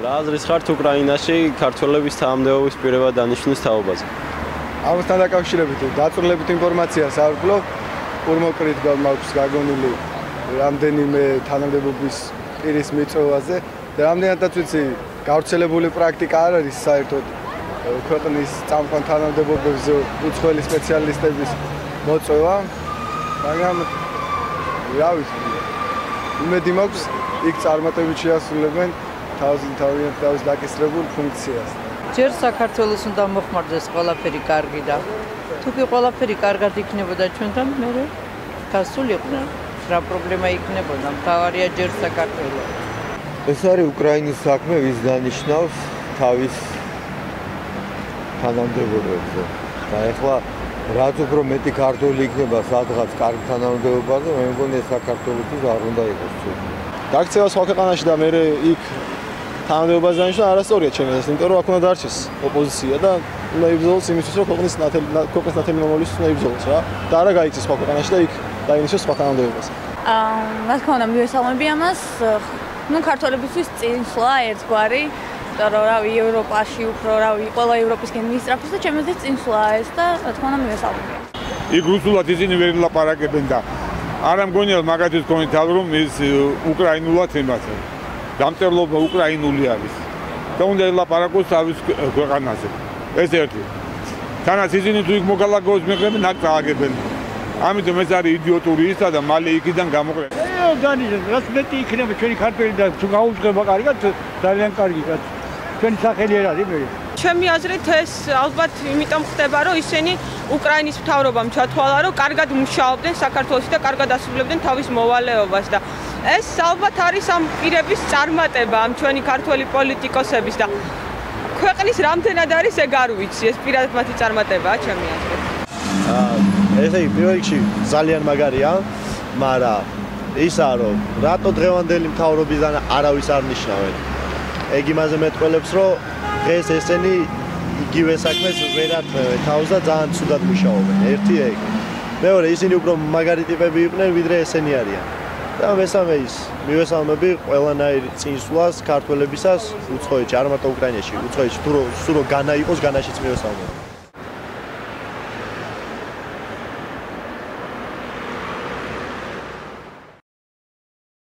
რა აზრის ხართ უკრაინაში ქართველების თანამდებობის პირება დანიშნვის თაობაზე? ამასთან დაკავშირებით დაწვრილებით ინფორმაციას არ ვფლობ, ურმოკრით მაქვს გაგონილი რამდენიმე თანამდებობის პირის მიწვევაზე და რამდენადაც ვიცი, გავრცელებული პრაქტიკა არ არის საერთოდ ქვეყნის წამყვან თანამდებობებზე უცხოელი სპეციალისტების მოწვევა, მაგრამ რა ვიცი, იმედი მაქვს იქ წარმატებით შეასრულებენ თავის დაკისრებულ ფუნქციას. ჯერ საქართველოს უნდა მოხმარდეს ყველაფერი კარგი და თუ კი ყველაფერი კარგად იქნებოდა ჩვენთან, მე გასულიყო რა პრობლემა იქნებოდა, მთავარია ჯერ საქართველო. ეს არის უკრაინის საქმე, ვის დანიშნავს თავის თანამდებობებზე. და ეხლა რაც უფრო მეტი ქართველი იქნება სადღაც კარგი თანამდებობაზე, მე მგონი საქართველოსთვის არ უნდა იყოს ცუდი. გაქცევა სხვა ქვეყანაში და მე იქ თანამდებობაზე დანიშნა არასწორია ჩემი აზრით, იმიტომ რომ აქ უნდა დარჩეს ოპოზიცია და უნდა იბრძოლოს იმისთვის, რომ ქვეყნის ნათელი მომავლის უნდა იბრძოლოს რა. და არა გაიქცეს სხვა ქვეყანაში და იქ დაინიშნოს სხვა თანამდებობაზე. რა თქმა უნდა, მივესალმები ამას. ქართველებისთვის წინსვლა ერთგვარი, იმიტომ რომ რავი, ევროპაში უფრო რავი, ყველა ევროპისკენ მისწრაფოს და ჩემს აზრით წინსვლა ეს და რა თქმა უნდა მივესალმები. იქ რუსულად ისინი ვერ ლაპარაკებენ და არა მგონია მაგათი თქვენ თავ რომ ის უკრაინულად ემართება. დამწერლობა უკრაინული არის და უნდა ელაპარაკოს თავის ქვეყანაზე. ეს ერთი. თანაც ისინი თუ იქ მოგალაგოს მიღებენ, აქ წააგებენ. ამიტომ ეს არის იდიოტური ისა და მალე იქიდან გამოყრება. დანიშნეს, რაც მეტი იქნება ჩვენი ქართველი და თუ გაუძღება კარგად, ძალიან კარგი კაცი. ჩვენი სახელი არ არის მე. ჩემი აზრით ეს ალბათ იმიტომ ხდება, რომ ისინი უკრაინის მთავრობამ ჩათვალა, რომ კარგად მუშაობდნენ საქართველოში და კარგად ასრულებდნენ თავის მოვალეობას და ეს ალბათ არის ამ პირების წარმატება, ამ ჩვენი ქართველი პოლიტიკოსების და ქვეყნის რამდენად არის ეგ არ ვიცი, ეს პირადად მათი წარმატებაა ჩემი აზრით. ესე იგი პირველ რიგში ძალიან მაგარია, მაგრამ ისაა რომ რატო დღევანდელი მთავრობიდან არავის არ ნიშნავენ. ეგ იმაზე მეტყველებს, რომ დღეს ესენი იგივე საქმეს ვერ ართმევენ თავს და ძალიან ცუდად მუშაობენ. ერთი ეგ. მეორე ისინი უფრო მაგარი ტიპები იყვნენ, ვიდრე ესენი არიან. და მესამე ის მივესალმები ყველანაირ წინსვლას ქართველებისას უცხოეთში, არ მარტო უკრაინაში, უცხოეთში თუ სულ განა იყოს, განაშიც მივესალმები.